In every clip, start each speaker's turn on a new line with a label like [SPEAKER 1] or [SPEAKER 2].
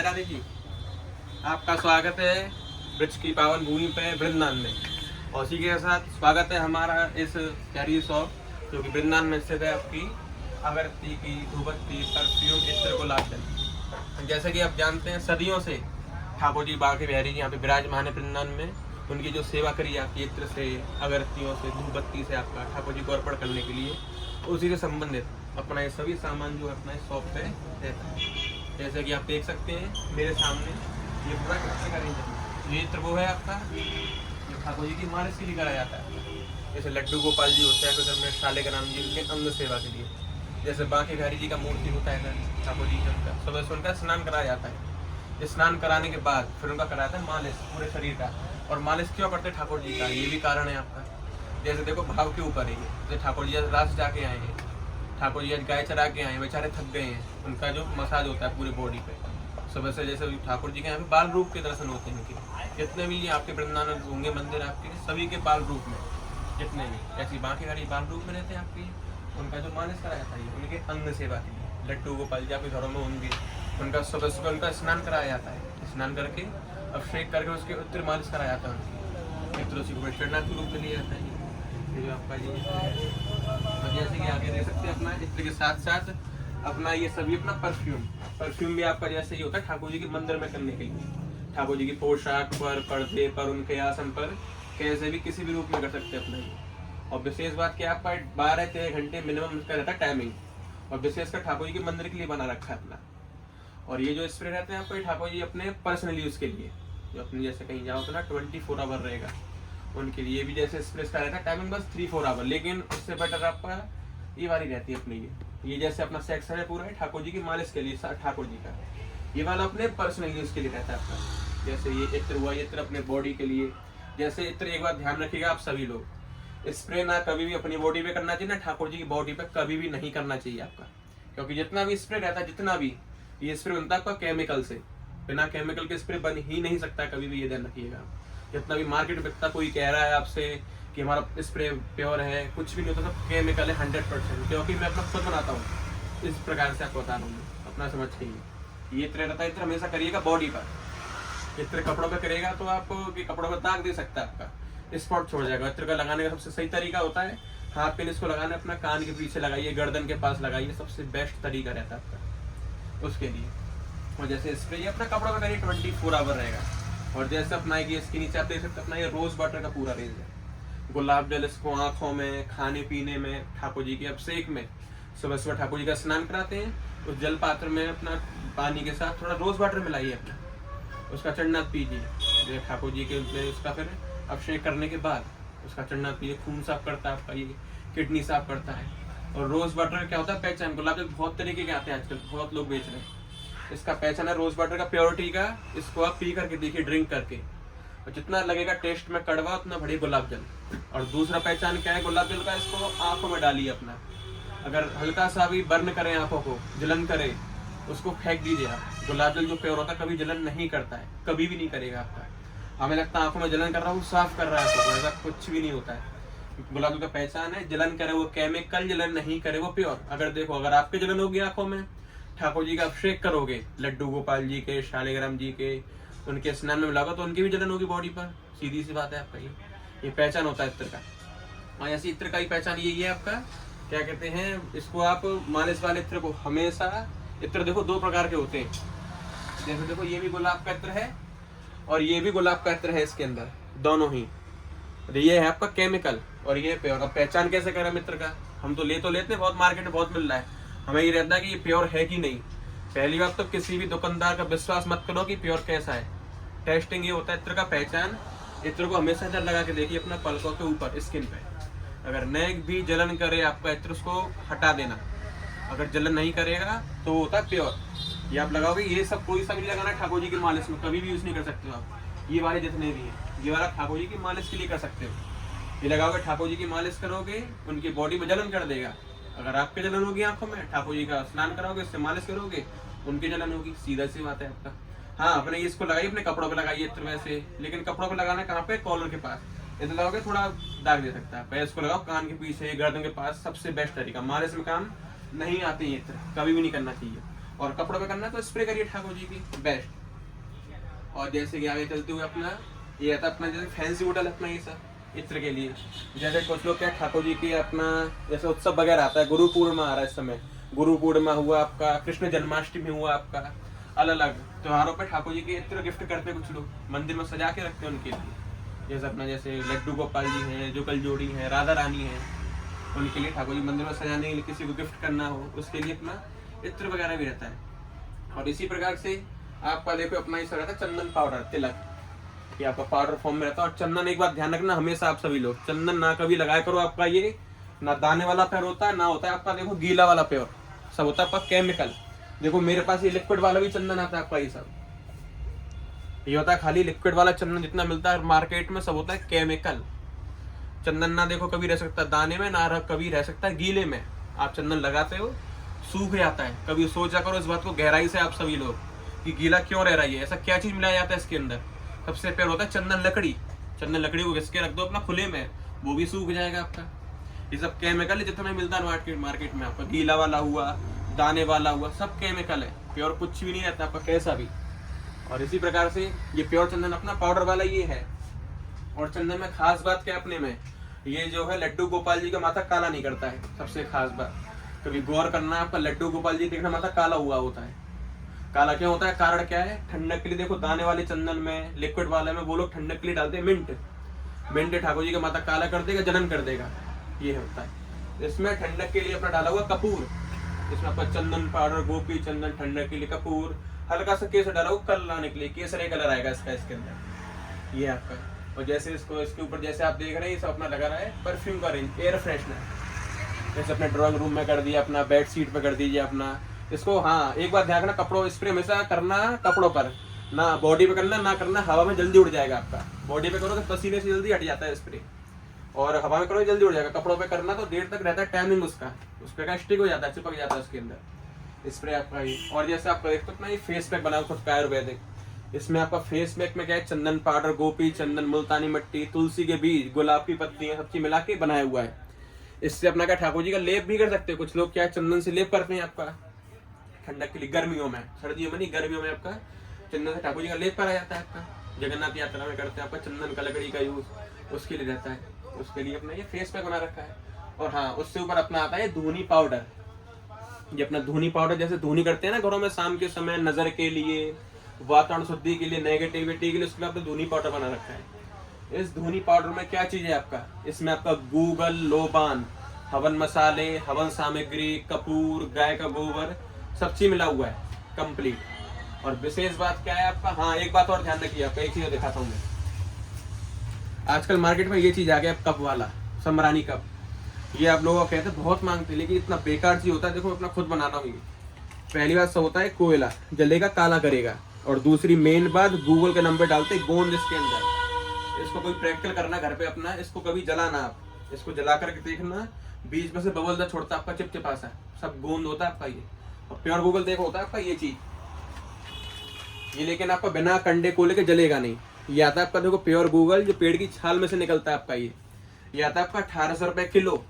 [SPEAKER 1] राधे जी, आपका स्वागत है ब्रज की पावन भूमि पे वृंदावन में। और इसी के साथ स्वागत है हमारा इस प्यारी शॉप जो कि वृंदावन में स्थित है, आपकी अगरबत्ती की, धूपबत्ती, परफ्यूम, इत्र, गुलाब जल। जैसे कि आप जानते हैं सदियों से ठाकुर जी बांके बिहारी जी यहाँ पे विराजमान है वृंदावन में। उनकी जो सेवा करी जाती है इत्र से, अगरबत्तियों से, धूपबत्ती से आपका ठाकुर जी को अर्पण करने के लिए, उसी से संबंधित अपना ये सभी सामान जो है अपना शॉप पे रहता है। जैसे कि आप देख सकते हैं मेरे सामने ये पूरा कितने का रेंज है। ये इत्र वो है आपका जो ठाकुर जी की मालिश के लिए कराया जाता है। जैसे लड्डू गोपाल जी होता है, फिर शालिग्राम जी उनके अंग सेवा के लिए। जैसे बांके बिहारी जी का मूर्ति होता है ठाकुर जी का, सुबह से उनका स्नान कराया जाता है। स्नान कराने के बाद फिर उनका कराया जाता है मालिश पूरे शरीर का। और मालिश क्यों करते हैं ठाकुर जी का, ये भी कारण है आपका। जैसे देखो भाव के ऊपर है ये, जैसे ठाकुर जी रात जाके आए हैं, ठाकुर जी आज गाय चरा के आए, बेचारे थक गए हैं, उनका जो मसाज होता है पूरे बॉडी पे सुबह से। जैसे ठाकुर जी के यहाँ पे बाल रूप के दर्शन होते हैं इनके, जितने भी आपके वृंदावन होंगे मंदिर आपके, सभी के बाल रूप में जितने भी, ऐसी बांके बिहारी बाल रूप में रहते हैं आपके। उनका जो मालिश कराया जाता है उनके अंग सेवा के लिए। लड्डू गोपाल जी आपके घरों में होंगे, उनका सुबह सुबह उनका स्नान कराया जाता है। स्नान करके अभिषेक करके उसके उत्तर मालिश कराया जाता है उनकी। मित्र उसी को चढ़ना के रूप में लिया जाता है। ये जो आपका ये जैसे कि आगे देख सकते हैं अपना इत्र के साथ साथ अपना ये सभी अपना परफ्यूम भी आपका जैसे ही होता है ठाकुर जी के मंदिर में करने के लिए। ठाकुर जी की पोशाक पर, पर्दे पर, उनके आसन पर कैसे भी किसी भी रूप में कर सकते हैं अपना ये। और विशेष बात क्या आपका 12-13 घंटे मिनिमम इसका रहता है टाइमिंग। और विशेषकर ठाकुर जी के मंदिर के लिए बना रखा है अपना। और ये जो स्प्रे रहते हैं आपको ठाकुर जी अपने पर्सनल यूज के लिए, जो अपने जैसे कहीं जाओ तो ना 24 आवर रहेगा उनके लिए भी। जैसे स्प्रे का रहता है टाइमिंग बस 3-4 आवर, लेकिन उससे बेटर आपका ये वाली रहती है अपनी ये जैसे अपना सेक्शन है पूरा है ठाकुर जी की मालिश के लिए ठाकुर जी का। ये वाला अपने पर्सनल यूज के लिए रहता है आपका। जैसे ये इत्र हुआ, ये इत्र अपने बॉडी के लिए। जैसे इत्र एक बात ध्यान रखिएगा आप सभी लोग, स्प्रे ना कभी भी अपनी बॉडी पे करना चाहिए, ना ठाकुर जी की बॉडी पे कभी भी नहीं करना चाहिए आपका। क्योंकि जितना भी स्प्रे रहता है, जितना भी ये स्प्रे बनता है आपका केमिकल से, बिना केमिकल के स्प्रे बन ही नहीं सकता, कभी भी ये ध्यान रखिएगा। जितना भी मार्केट में बिकता, कोई कह रहा है आपसे कि हमारा स्प्रे प्योर है, कुछ भी नहीं होता, सब केमिकल है 100%। क्योंकि मैं अपना खुद बनाता हूँ, इस प्रकार से आपको बता रहा हूँ, अपना समझ चाहिए। ये इत्र रहता है, इत्र हमेशा करिएगा बॉडी पर। इत्र कपड़ों पर करिएगा तो आपको कपड़ों पर दाग दे सकता है, आपका स्पॉट छोड़ जाएगा। इत्र का लगाने का सबसे सही तरीका होता है हाथ पे इसको लगाना, अपना कान के पीछे लगाइए, गर्दन के पास लगाइए, सबसे बेस्ट तरीका रहता है आपका उसके लिए। और जैसे स्प्रे अपना कपड़ों पर करिए 24 आवर रहेगा। और जैसे अपना इसके नीचे आप देख सकते हैं अपना ये रोज वाटर का पूरा रेंज है। गुलाब जल इसको आंखों में, खाने पीने में, ठाकुर जी के अभिषेक में, सुबह सुबह ठाकुर जी का स्नान कराते हैं, उस जल पात्र में अपना पानी के साथ थोड़ा रोज वाटर मिलाइए अपना, उसका चढ़नाथ पीजिए ठाकुर जी के में। उसका फिर अभिषेक करने के बाद उसका चढ़नाथ पीजिए, खून साफ करता है आपका, ये किडनी साफ करता है। और रोज वाटर क्या होता है पहचान, गुलाब जल बहुत तरीके के आते हैं आजकल, बहुत लोग बेच रहे हैं। इसका पहचान है रोज वाटर का प्योरिटी का, इसको आप पी करके देखिए ड्रिंक करके, और जितना लगेगा टेस्ट में कड़वा उतना बढ़िया गुलाब जल। और दूसरा पहचान क्या है गुलाब जल का, इसको आंखों में डालिए अपना, अगर हल्का सा भी बर्न करे, आंखों को जलन करे, उसको फेंक दीजिए आप। गुलाब जल जो प्योर होता है कभी जलन नहीं करता है, कभी भी नहीं करेगा आपका। हमें लगता है आंखों में जलन कर रहा है, वो साफ कर रहा है आपको, ऐसा कुछ भी नहीं होता है। गुलाब जल का पहचान है जलन करे वो केमिकल, जलन नहीं करे वो प्योर। अगर देखो अगर आपके जलन होगी आंखों में, ठाकुर जी का अभिषेक करोगे लड्डू गोपाल जी के, शालिग्राम जी के, उनके स्नान में मिलाओगे तो उनकी भी जलन होगी बॉडी पर, सीधी सी बात है आपका। ये पहचान होता है इत्र का। और ऐसी इत्र का ही पहचान यही है आपका, क्या कहते हैं इसको आप मालिश वाले इत्र को हमेशा, इत्र देखो 2 प्रकार के होते हैं। जैसे देखो ये भी गुलाब का इत्र है और ये भी गुलाब का इत्र है, इसके अंदर दोनों ही। ये है आपका केमिकल और ये प्योर। अब पहचान कैसे करें मित्र का, हम तो लेते हैं, बहुत मार्केट में बहुत मिल रहा है, हमें ये रहता है कि ये प्योर है कि नहीं। पहली बात तो किसी भी दुकानदार का विश्वास मत करो कि प्योर कैसा है। टेस्टिंग ये होता है इत्र का पहचान। इत्र को हमेशा जल लगा के देखिए अपना पलकों के ऊपर, स्किन पे, अगर नेक भी जलन करे आपका इत्र, उसको हटा देना। अगर जलन नहीं करेगा तो होता है प्योर। ये आप लगाओगे, ये सब कोई सा भी लगाना ठाकुर जी की मालिश में, कभी भी यूज नहीं कर सकते हो आप। ये वाले जितने भी हैं, ये वाला ठाकुर जी की मालिश के लिए कर सकते हो। ये लगाओगे ठाकुर जी की मालिश करोगे, उनकी बॉडी में जलन कर देगा। अगर आपके जलन होगी आंखों में, ठाकुर जी का स्नान कराओगे, इससे मालिश करोगे, उनकी जलन होगी, सीधा सी बात है आपका। हाँ, अपने इसको लगाइए, अपने कपड़ों पे लगाइए इत्र वैसे, लेकिन कपड़ों पे लगाना कहाँ पे, कॉलर के पास। इधर लगाओगे थोड़ा दाग दे सकता है। पैर इसको लगाओ कान के पीछे, गर्दन के पास, सबसे बेस्ट तरीका। मालिश में काम नहीं आते ये इत्र, कभी भी नहीं करना चाहिए। और कपड़ों पे करना है तो स्प्रे करिए ठाकुर जी की, बेस्ट। और जैसे कि आगे चलते हुए अपना ये आता अपना जैसे फैंसी होटल अपना ये सब इत्र के लिए, जैसे कुछ लोग क्या ठाकुर जी की अपना जैसे उत्सव वगैरह आता है, गुरु पूर्णिमा आ रहा है इस समय, गुरु पूर्णिमा हुआ आपका, कृष्ण जन्माष्टमी हुआ आपका, अलग अलग त्योहारों पे ठाकुर जी के इत्र गिफ्ट करते हैं कुछ लोग, मंदिर में सजा के रखते हैं उनके लिए। जैसे अपना जैसे लड्डू गोपाल जी हैं, जो कलजोड़ी हैं, राधा रानी हैं, उनके लिए ठाकुर जी मंदिर में सजाने के लिए, किसी को गिफ्ट करना हो उसके लिए अपना इत्र वगैरह भी रहता है। और इसी प्रकार से आपका देखो अपना ये सब रहता है चंदन पाउडर, तिलक, ये आपका पाउडर फॉर्म में रहता है। और चंदन एक बात ध्यान रखना हमेशा आप सभी लोग, चंदन ना कभी लगाया करो आपका ये, ना दाने वाला पेड़ होता है, ना होता है आपका देखो गीला वाला पेड़, सब होता है आपका केमिकल। देखो मेरे पास ये लिक्विड वाला भी चंदन आता है आपका, ये सब ये होता है खाली लिक्विड वाला चंदन, जितना मिलता है मार्केट में सब होता है केमिकल। चंदन ना देखो कभी रह सकता है दाने में, ना कभी रह सकता है गीले में। आप चंदन लगाते हो सूख जाता है, कभी सोचा करो इस बात को गहराई से आप सभी लोग कि गीला क्यों रह रहा है, ऐसा क्या चीज मिलाया जाता है इसके अंदर। सबसे पहले होता है चंदन लकड़ी, चंदन लकड़ी को घिस के रख दो अपना खुले में, वो भी सूख जाएगा आपका। ये सब केमिकल जितना मिलता है मार्केट में आपका, गीला वाला हुआ, दाने वाला हुआ, सब केमिकल है, प्योर कुछ भी नहीं रहता आपका कैसा भी। और इसी प्रकार से ये प्योर चंदन अपना पाउडर वाला ये है। और चंदन में खास बात क्या अपने में, ये जो है लड्डू गोपाल जी का माथा काला नहीं करता है, सबसे खास बात कभी गौर करना आपका, लड्डू गोपाल जी देखना माथा काला हुआ होता है। काला क्यों होता है, कारण क्या है, ठंडक के लिए। देखो दाने वाले चंदन में, लिक्विड वाले में वो लोग ठंडक के लिए डालते हैं मिंट, मिंट ठाकुर जी का माथा काला कर देगा, जलन कर देगा, ये होता है। इसमें ठंडक के लिए अपना डाला हुआ कपूर, इसमें आपका चंदन पाउडर, गोपी चंदन, ठंडक के लिए कपूर, हल्का सा केसर डाला हुआ कलर लाने के लिए, केसरी कलर आएगा इसका इसके अंदर, ये आपका। और जैसे इसको इसके ऊपर जैसे आप देख रहे हैं ये सब अपना लगा रहा है परफ्यूम का रेंज, एयर फ्रेशनर, जैसे अपने ड्राइंग रूम में कर दिया, अपना बेड शीट पे कर दीजिए अपना इसको। हाँ एक बात ध्यान रखना, कपड़ों स्प्रे हमेशा करना कपड़ों पर, ना बॉडी पे करना, ना करना हवा में, जल्दी उड़ जाएगा आपका। बॉडी पे करो तो पसीने से जल्दी हट जाता है स्प्रे, और हवा में करो जल्दी उड़ जाएगा। कपड़ों पे करना तो देर तक रहता है टाइमिंग उसका, उस पर स्टिक हो जाता है, चिपक जाता है उसके अंदर स्प्रे आपका ये। और जैसे आपका देखते हो ना ये फेस पैक बना खुद का आयुर्वेदिक, इसमें आपका फेस पैक में क्या है, चंदन पाउडर, गोपी चंदन, मुल्तानी मिट्टी, तुलसी के बीज, गुलाब की पत्तियां, सब चीज मिला के बनाया हुआ है। इससे अपना क्या ठाकुर जी का लेप भी कर सकते हैं। कुछ लोग क्या चंदन से लेप करते हैं आपका ठंडक के लिए, गर्मियों में, सर्दियों में नहीं, गर्मियों में आपका चंदन से ठाकुर जी का लेप करा जाता है आपका। जगन्नाथ यात्रा में करते हैं आपका चंदन का लकड़ी का यूज उसके लिए रहता है, उसके लिए अपना ये फेस पैक बना रखा है। और हाँ उससे ऊपर अपना आता है धूनी पाउडर, ये अपना धूनी पाउडर, जैसे धूनी करते हैं ना घरों में शाम के समय, नजर के लिए, वातावरण शुद्धि के लिए, नेगेटिविटी के लिए, उसके लिए आपने धूनी पाउडर बना रखा है। इस धूनी पाउडर में क्या चीज है आपका, इसमें आपका गूगल, लोबान, हवन मसाले, हवन सामग्री, कपूर, गाय का गोबर, सब चीज मिला हुआ है कंप्लीट। और विशेष बात क्या है आपका, हाँ एक बात और ध्यान रखिए, आपका एक चीज दिखाता हूँ मैं। आजकल मार्केट में ये चीज आ गया कप वाला, समरानी कप, ये आप लोगों को कहते हैं बहुत मांगते हैं, लेकिन इतना बेकार चीज होता है। देखो अपना खुद बनाता हूँ ये। पहली बात सब होता है कोयला जलेगा, काला करेगा। और दूसरी मेन बात, गूगल के नंबर डालते गोंद इसके अंदर। इसको कोई प्रैक्टिकल करना घर पे अपना, इसको कभी जलाना, आप इसको जला करके देखना, बीच में से बबल दा छोड़ता आपका, चिपचिपा सा, सब गोंद होता है आपका ये। और प्योर गूगल देखो होता है आपका ये चीज, ये लेकिन आपका बिना कंडे कोयले के जलेगा नहीं। ये आता है आपका देखो प्योर गूगल, जो पेड़ की छाल में से निकलता है आपका ये आता है आपका 1800 रुपए किलो।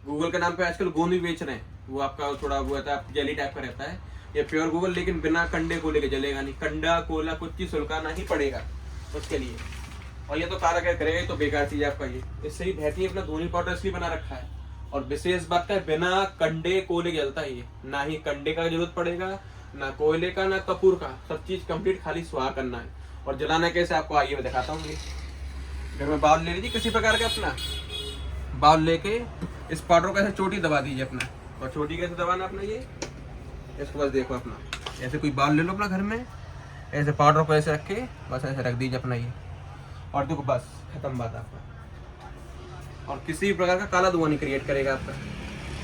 [SPEAKER 1] गूगल के नाम पे आजकल गोंद भी बेच रहे हैं, वो आपका थोड़ा वो रहता है जेली टाइप का रहता है। ये प्योर गूगल लेकिन बिना कंडे कोयले के जलेगा नहीं, कंडा कोयला कुछ चीज सुलगाना ही पड़ेगा उसके लिए। और ये तो कारागर करेगा, तो बेकार चीज है आपका ये। इससे ही बेहतरीन अपना धूनी पाउडर इसलिए बना रखा है। और विशेष बात का, बिना कंडे कोयले जलता है ये, ना ही कंडे का जरूरत पड़ेगा, ना कोयले का, ना कपूर का, सब चीज कंप्लीट खाली सुहा करना है। और जलाना कैसे आपको आइए मैं दिखाता हूँ। घर में बाउल ले लीजिए किसी प्रकार का, अपना बाउल लेके इस पाउडर को ऐसे चोटी दबा दीजिए अपना। और चोटी कैसे दबाना अपना, ये इसको बस देखो अपना, ऐसे कोई बाउल ले लो अपना घर में, ऐसे पाउडर को ऐसे रख के बस ऐसे रख दीजिए अपना ये। और देखो बस खत्म बात आपका। और किसी भी प्रकार का काला धुआं नहीं क्रिएट करेगा आपका,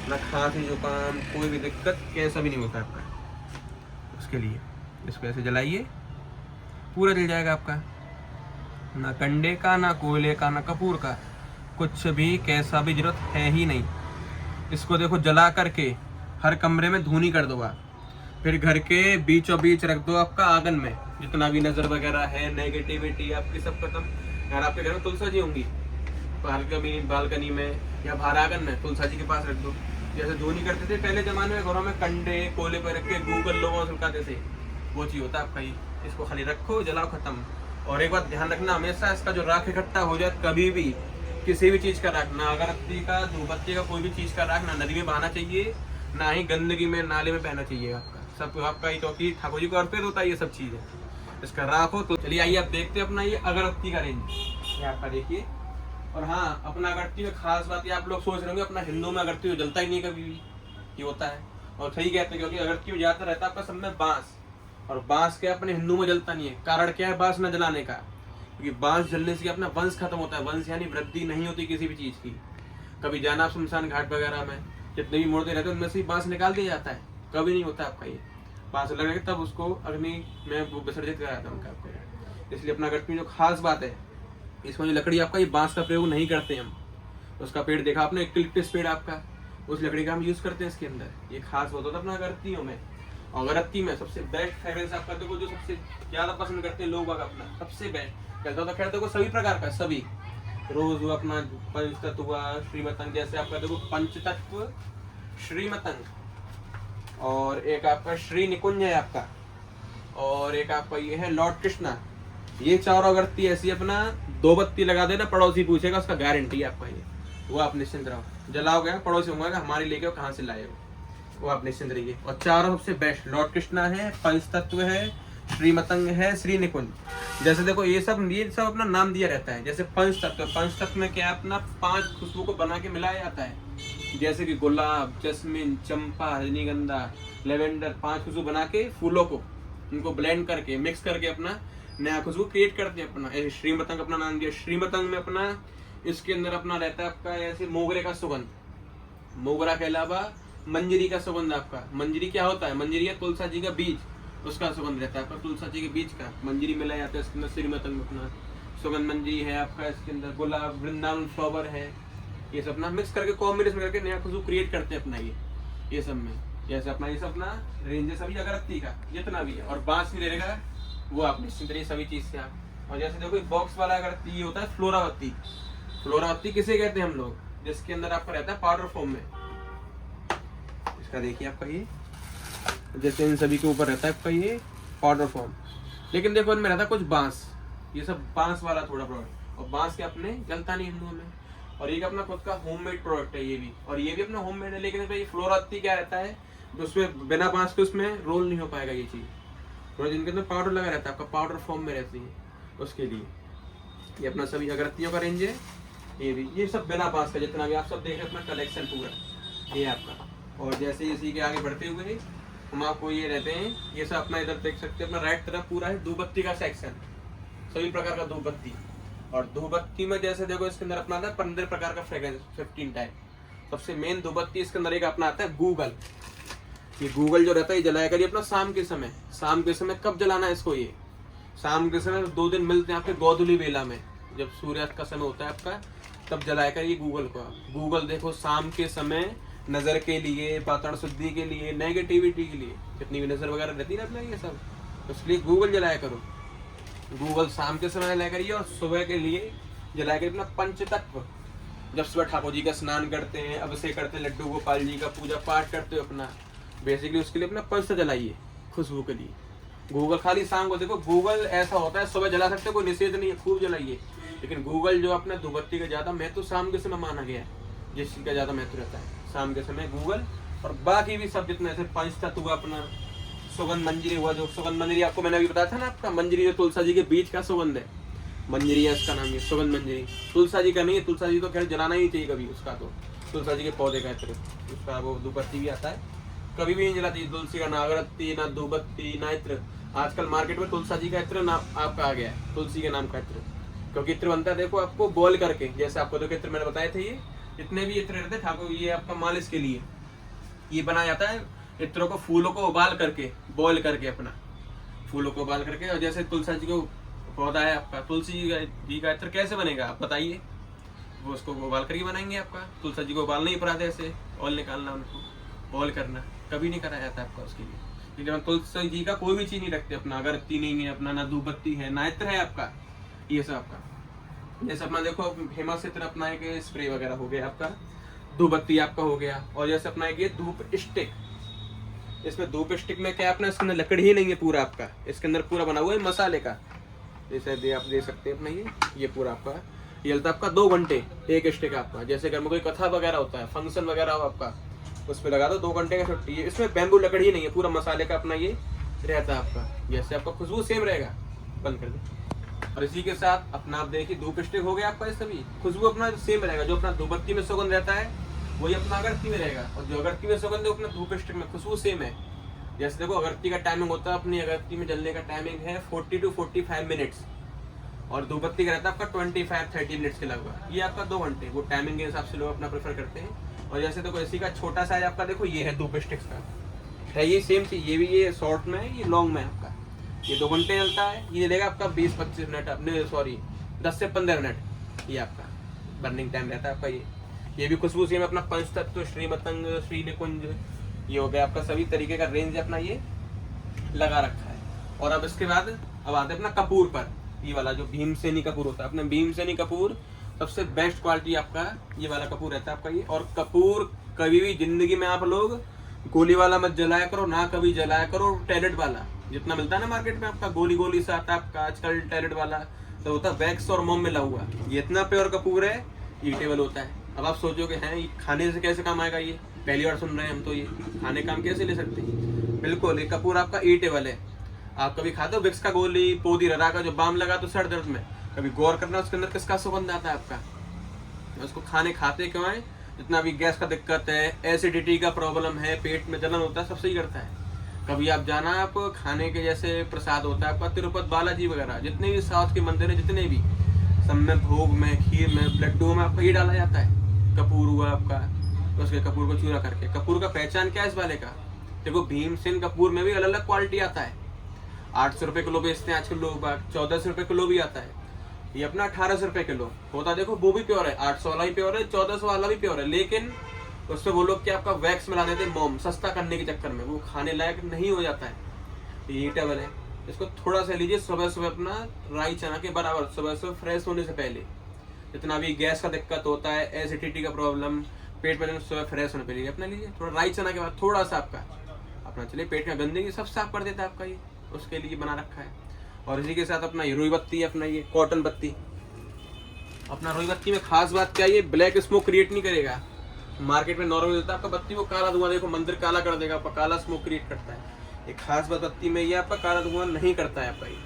[SPEAKER 1] ना खांसी जुकाम, कोई भी दिक्कत कैसा भी नहीं होता आपका। उसके लिए इसको ऐसे जलाइए, पूरा जल जाएगा आपका, ना कंडे का, ना कोयले का, ना कपूर का, कुछ भी कैसा भी जरूरत है ही नहीं। इसको देखो जला करके हर कमरे में धूनी कर दो आप, फिर घर के बीचों बीच रख दो आपका आंगन में, जितना भी नजर वगैरह है, नेगेटिविटी आपकी सब खत्म। अगर आपके घर में तुलसा जी होंगी बालकनी में या बाहर आंगन में, तुलसा जी के पास रख दो, जैसे धोनी करते थे पहले जमाने में, घरों में कंडे कोले पर रख के गूगल लोगों से सुलगाते थे, वो चीज़ होता है आपका ये। इसको खाली रखो, जलाओ, खत्म। और एक बात ध्यान रखना, हमेशा इसका जो राख इकट्ठा हो जाए, कभी भी किसी भी चीज़ का राख, ना अगरबत्ती का, धूपबत्ती का, कोई भी चीज़ का राख ना नदी में बहाना चाहिए, ना ही गंदगी में नाले में बहना चाहिए आपका। सब आपका ही, क्योंकि ठाकुर जी को अर्पित होता है ये सब चीज़ें, इसका राख हो। तो चलिए आइए आप देखते हैं अपना ये अगरबत्ती का रेंज, ये आपका देखिए। और हाँ, अपना अगरबत्ती में खास बात ये, आप लोग सोच रहे होंगे अपना हिंदू में अगरबत्ती जलता ही नहीं कभी भी, ये होता है। और सही कहते हैं, क्योंकि अगरबत्ती में ज़्यादातर रहता है आपका सब में बाँस, और बाँस के अपने हिंदू में जलता नहीं है। कारण क्या है बाँस न जलाने का? क्योंकि बाँस जलने से अपना वंश खत्म होता है। वंश यानी वृद्धि नहीं होती किसी भी चीज़ की। कभी जाना शमशान घाट वगैरह में, जितने भी मुर्दे रहते हैं उनमें से बाँस निकाल दिया जाता है, कभी नहीं होता आपका ये। बाँस लगे तब उसको अग्नि में विसर्जित कराया था उनका आपको। इसलिए अपना अगरबत्ती में जो खास बात है, इसमें जो लकड़ी आपका, ये बाँस का प्रयोग नहीं करते हम। उसका पेड़ देखा आपने, यूकलिप्टस पेड़ आपका, उस लकड़ी का हम यूज़ करते हैं इसके अंदर। ये खास बात होता है अपना अगरबत्तियों में। और अगरबत्ती में सबसे बेस्ट फ्रेग्रेंस आपका देखो, जो सबसे ज़्यादा पसंद करते हैं लोग अपना, सबसे बेस्ट कहता होता, खैर देखो सभी प्रकार का, सभी रोज हुआ अपना, पंचतत्व हुआ, श्रीमतंग, जैसे आपका देखो पंचतत्व, श्रीमतंग, और एक आपका श्री निकुंज है आपका, और एक आपका ये है लॉर्ड कृष्णा। ये चारों अगरबत्ती ऐसी अपना 2 बत्ती लगा देना, पड़ोसी पूछेगा, उसका गारंटी है आपका ये। वो आप निश्चिंत रहो, जलाओगे पड़ोसी होंगे हमारे लेके कहाँ से लाए हो, वो आप निश्चिंत रहिए। और चारों सबसे बेस्ट लॉर्ड कृष्णा है, पंचतत्व है, श्रीमतंग है, श्री निकुंज। जैसे देखो ये सब अपना नाम दिया रहता है। जैसे पंचतत्व, पंचतत्व में क्या अपना 5 खुशबू को बना के मिलाया जाता है, जैसे कि गुलाब, जस्मिन, चंपा, रजनीगंधा, लेवेंडर, 5 खुशबू बना के फूलों को उनको ब्लेंड करके मिक्स करके अपना नया खुशबू क्रिएट करते हैं अपना। ऐसे श्रीमतंग अपना नाम दिया। श्रीमतंग में अपना इसके अंदर अपना रहता है आपका ऐसे मोगरे का सुगंध, मोगरा के अलावा मंजरी का सुगंध आपका। मंजरी क्या होता है? मंजरी है तुलसा जी का बीज, उसका सुगंध रहता है आपका, तुलसा जी के बीज का मंजरी मिलाया जाता है इसके अंदर। श्रीमतंग में अपना सुगंध मंजरी है आपका, इसके अंदर गुलाब, वृंदावन फ्लावर है, ये सब अपना मिक्स करके कॉम्बिनेशन करके नया खुशबू क्रिएट करते हैं अपना ये सब में। जैसे अपना ये सब अपना रेंज है सभी अगरबत्ती का जितना भी है, और बांस भी रहेगा वो आप निश्चिंत रहिए सभी चीज से आप। और जैसे देखो बॉक्स वाला अगरबत्ती ये होता है फ्लोरावत्ती। फ्लोरावत्ती किसे कहते हैं हम लोग? जिसके अंदर आपका रहता है पाउडर फॉर्म में। इसका देखिए आपका ये जैसे इन सभी के ऊपर रहता है आपका ये पाउडर फॉर्म, लेकिन देखो इनमें रहता है कुछ बांस, ये सब बांस वाला थोड़ा प्रोडक्ट, और बांस के अपने जलता नहीं हिंदुओं में। और ये अपना खुद का होममेड प्रोडक्ट है ये भी, और ये भी अपना होममेड है। लेकिन ये फ्लोरावत्ती क्या रहता है, उसमें बिना बांस के उसमें रोल नहीं हो पाएगा ये चीज, थोड़ा जिनके अंदर पाउडर लगा रहता है आपका, पाउडर फॉर्म में रहती है, उसके लिए ये अपना सभी अगरबत्तियों का रेंज है। ये भी ये सब बिना बांस का जितना भी आप सब देख रहे अपना कलेक्शन पूरा ये आपका। और जैसे इसी के आगे बढ़ते हुए हम आपको ये रहते हैं, ये सब अपना इधर देख सकते हैं, अपना राइट तरफ पूरा है धूपबत्ती का सेक्शन, सभी प्रकार का धूपबत्ती। और धूपबत्ती में जैसे देखो इसके अंदर अपना आता है 15 प्रकार का फ्रेग्रेंस, 15 टाइप। सबसे मेन धूपबत्ती इसके अंदर एक अपना आता है गूगल। ये गूगल जो रहता है ये जलाया करिए अपना शाम के समय। शाम के समय कब जलाना है इसको? ये शाम के समय 2 दिन मिलते हैं आपके गोधुली बेला में, जब सूर्यास्त का समय होता है आपका, तब जलाया करिए गूगल को। गूगल देखो शाम के समय नज़र के लिए, वातावरण शुद्धि के लिए, नेगेटिविटी के लिए, जितनी भी नज़र वगैरह रहती है ना ये सब, उसके लिए गूगल जलाया करो। गूगल शाम के समय जलाया करिए, और सुबह के लिए जलाया करिए अपना पंचतत्व। जब सुबह ठाकुर जी का स्नान करते हैं, अभिषेक करते हैं, लड्डू गोपाल जी का पूजा पाठ करते हो अपना, बेसिकली उसके लिए अपना पंच जलाइए खुशबू के लिए। गूगल खाली शाम को देखो, गूगल ऐसा होता है सुबह जला सकते, कोई निषेध नहीं है, खूब जलाइए। लेकिन गूगल जो अपना धूपबत्ती का ज़्यादा महत्व शाम के समय माना गया है, जिस चीज़ का ज़्यादा महत्व रहता है शाम के समय गूगल। और बाकी भी सब जितने ऐसे पंचतत्व हुआ अपना, सुगंध मंजरी हुआ, जो सुगंध मंजरी आपको मैंने अभी बताया था ना आपका, मंजरी जो तुलसा जी के बीज का सुगंध है, मंजरी है इसका नाम, ये सुगंध मंजरी। तुलसा जी का नहीं है, तुलसा जी तो खैर जलाना ही चाहिए कभी उसका, तो तुलसा जी के पौधे का इत्र उसका वो धूपबत्ती भी आता है, कभी भी नहीं जलाती तुलसी का, ना अगरबत्ती, ना धूपबत्ती, ना इत्र। आजकल मार्केट में तुलसा जी का इत्र नाम आपका आ गया है, तुलसी के नाम का इत्र, क्योंकि इत्र बनता है देखो आपको बॉयल करके। जैसे आपको देखो इत्र मैंने बताए थे, ये जितने भी इत्र रहते हैं ठाकुर, ये आपका मालिश के लिए ये बनाया जाता है। इत्रों को, फूलों को उबाल करके, बॉयल करके अपना, फूलों को उबाल करके। और जैसे तुलसा जी को पौधा है आपका, तुलसी जी का इत्र कैसे बनेगा आप बताइए? वो उसको उबाल करके बनाएंगे आपका। तुलसा जी को उबाल नहीं पड़ा ऐसे ऑयल निकालना, उनको बॉयल करना कभी नहीं कराया जाता आपका उसके लिए। लेकिन हम तुलसी जी का कोई भी चीज नहीं रखते अपना, अगरबत्ती नहीं है अपना, ना धूपबत्ती है, ना इत्र है आपका, ये सब आपका। जैसे अपना देखो फेमस इत्र अपना एक स्प्रे वगैरह हो गया आपका, धूप बत्ती आपका हो गया। और जैसे अपना ये धूप स्टिक, इसमें धूप स्टिक में क्या अपना, इसके अंदर लकड़ी ही नहीं है पूरा आपका, इसके अंदर पूरा बना हुआ है मसाले का। जैसे आप दे सकते हैं अपना ये पूरा आपका ये चलता है आपका 2 घंटे एक स्टिक आपका। जैसे घर में कोई कथा वगैरह होता है, फंक्शन वगैरह हो आपका, उस पर लगा दो, 2 घंटे का छुट्टी है। इसमें बैम्बू लकड़ी ही नहीं है, पूरा मसाले का अपना ये रहता है आपका। जैसे आपका खुशबू सेम रहेगा। बंद कर दो। और इसी के साथ अपना आप देखिए धूप स्टिक हो गया आपका, ये सभी खुशबू अपना सेम रहेगा। जो अपना धूप बत्ती में सुगंध रहता है वही अपना अगरबत्ती में रहेगा, और जो अगरबत्ती में सुगंध है अपना धूप स्टिक में खुशबू सेम है। जैसे देखो अगरबत्ती का टाइमिंग होता है, अपनी अगरबत्ती में जलने का टाइमिंग है 40 to 45 मिनट्स, और धूप बत्ती का रहता है आपका 25-30 मिनट्स के लगभग। ये आपका 2 घंटे, वो टाइमिंग के हिसाब से लोग अपना प्रेफर करते हैं। और जैसे देखो इसी का छोटा साइज आपका देखो ये है धूप स्टिक्स का, है ये सेम चीज। ये भी ये शॉर्ट में है, ये लॉन्ग में आपका। ये 2 घंटे चलता है, ये चलेगा आपका 20-25 मिनट अपने, सॉरी 10 से 15 मिनट ये आपका बर्निंग टाइम रहता है आपका। ये भी खुशबू सेम अपना पंचतत्व, श्रीमतंग, श्री निकुंज, ये हो गया आपका, सभी तरीके का रेंज अपना ये लगा रखा है। और अब इसके बाद अब आते हैं अपना कपूर पर। ये वाला जो भीमसेनी कपूर होता है, अपने भीमसेनी कपूर सबसे बेस्ट क्वालिटी आपका ये वाला कपूर रहता है आपका ये। और कपूर कभी भी जिंदगी में आप लोग गोली वाला मत जलाया करो, ना कभी जलाया करो टैलेट वाला। जितना मिलता है ना मार्केट में आपका गोली गोली से आता है आपका आजकल टैलेट वाला, तो होता है वैक्स और मोम मिला हुआ। ये इतना प्योर कपूर है, ईटेबल होता है। अब आप सोचोगे हैं ये खाने से कैसे काम आएगा, ये पहली बार सुन रहे हैं हम तो, ये खाने काम कैसे ले सकते हैं। बिल्कुल, ये कपूर आपका ईटेबल है। आप कभी खाते हो विक्स का गोली, पोदी ररा का जो बाम लगा तो सर दर्द में, कभी गौर करना उसके अंदर किसका सुगंध आता है आपका। उसको खाने खाते क्यों है, जितना भी गैस का दिक्कत है, एसिडिटी का प्रॉब्लम है, पेट में जलन होता है, सब सही करता है। कभी आप जाना, आप खाने के जैसे प्रसाद होता है आपका तिरुपति बालाजी वगैरह, जितने भी साउथ के मंदिर है, जितने भी सब में भोग में, खीर में, लड्डू में आपका ये डाला जाता है कपूर हुआ आपका। तो उसके कपूर को चूरा करके, कपूर का पहचान क्या है इस वाले का, देखो भीमसेन कपूर में भी अलग अलग क्वालिटी आता है। 800 रुपये किलो बेचते हैं आजकल लोग, 1400 रुपये किलो भी आता है। ये अपना 1800 रुपये किलो होता है, देखो वो भी प्योर है, 800 वाला भी प्योर है, 1400 वाला भी प्योर है। लेकिन उसमें वो लोग क्या आपका वैक्स मिला देते हैं, मोम सस्ता करने के चक्कर में, वो खाने लायक नहीं हो जाता है। ये टेबल है, इसको थोड़ा सा लीजिए सुबह सुबह अपना राई चना के बराबर, सुबह सुबह फ्रेश होने से पहले। जितना भी गैस का दिक्कत होता है, एसिडिटी का प्रॉब्लम, पेट में सुबह फ्रेश होने पहले अपना लीजिए थोड़ा राई चना के बाद, थोड़ा सा आपका अपना चलिए पेट का गंदगी सब साफ कर देता है आपका, ये उसके लिए बना रखा है। और इसी के साथ अपना ये रुई बत्ती है, अपना ये कॉटन बत्ती। अपना रुई बत्ती में खास बात क्या है, ये ब्लैक स्मोक क्रिएट नहीं करेगा। मार्केट में नॉर्मल मिलता है आपका बत्ती, वो काला धुआं, देखो मंदिर काला कर देगा आपका, काला स्मोक क्रिएट करता है। एक खास बात बत्ती में ये आपका काला धुआं नहीं करता है आपका ये,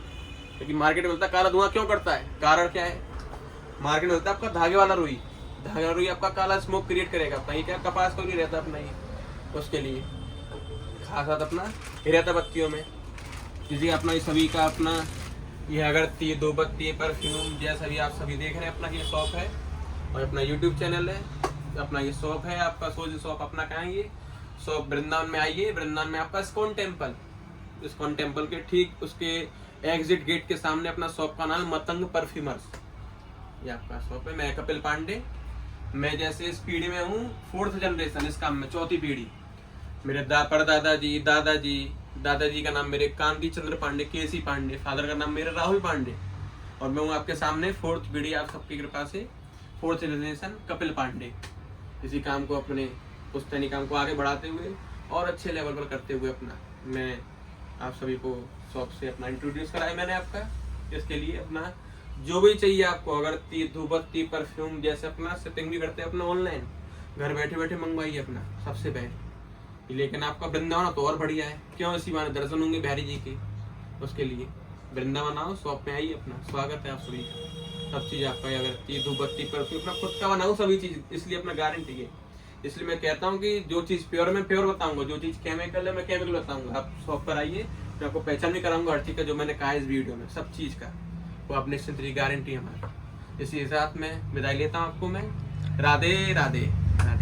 [SPEAKER 1] क्योंकि मार्केट में मिलता है काला धुआं क्यों करता है, कारण क्या है, मार्केट में मिलता है आपका धागे वाला रुई, धागे वाला रुई आपका काला स्मोक क्रिएट करेगा अपना। ये क्या कपास का भी रहता है अपना, ये उसके लिए खास बात अपना ये रहता है बत्तियों में। जैसे अपना ये सभी का अपना ये अगरबत्ती, धूप बत्ती, परफ्यूम, जैसा भी आप सभी देख रहे हैं अपना ये शॉप है, और अपना यूट्यूब चैनल है, अपना ये शॉप है आपका। सोच शॉप अपना कहाँ है, ये शॉप वृंदावन में आइए, वृंदावन में आपका इस्कॉन टेम्पल, इस्कॉन टेम्पल के ठीक उसके एग्जिट गेट के सामने अपना शॉप का नाम मतंग परफ्यूमर्स, ये आपका शॉप है। मैं कपिल पांडे, मैं जैसे इस पीढ़ी में हूँ 4th जनरेशन इस काम में, 4थी पीढ़ी। मेरे परदादाजी, दादाजी का नाम मेरे कांति चंद्र पांडे, केसी पांडे, फादर का नाम मेरे राहुल पांडे, और मैं हूँ आपके सामने 4th पीढ़ी, आप सबकी कृपा से 4th जनरेशन कपिल पांडे। इसी काम को अपने पुश्तैनी काम को आगे बढ़ाते हुए और अच्छे लेवल पर करते हुए अपना मैं आप सभी को शॉप से अपना इंट्रोड्यूस कराया मैंने आपका। इसके लिए अपना जो भी चाहिए आपको, अगरबत्ती, धूप बत्ती, परफ्यूम, जैसे अपना शिपिंग भी करते हैं अपना ऑनलाइन, घर बैठे बैठे मंगवाइए अपना, सबसे बेस्ट। लेकिन आपका वृंदावन तो और बढ़िया है, क्यों, इसी बार दर्शन होंगे बिहारी जी के, उसके लिए वृंदावन आओ, शॉप में आइए, अपना स्वागत है आप सभी का। सब चीज़ आपका अगरबत्ती, धूप बत्ती, परफ्यूम अपना खुद का बनाऊँ सभी चीज़, इसलिए अपना गारंटी है। इसलिए मैं कहता हूँ कि जो चीज़ प्योर मैं प्योर बताऊंगा, जो चीज़ केमिकल है मैं केमिकल बताऊंगा। आप शॉप पर आइए, मैं आपको पहचान भी कराऊंगा हर चीज़ का, जो मैंने कहा इस वीडियो में, सब चीज़ का वो आप निश्चित तरीके गारंटी है हमारी। इसी के साथ मैं विदाई लेता हूँ आपको मैं। राधे राधे राधे।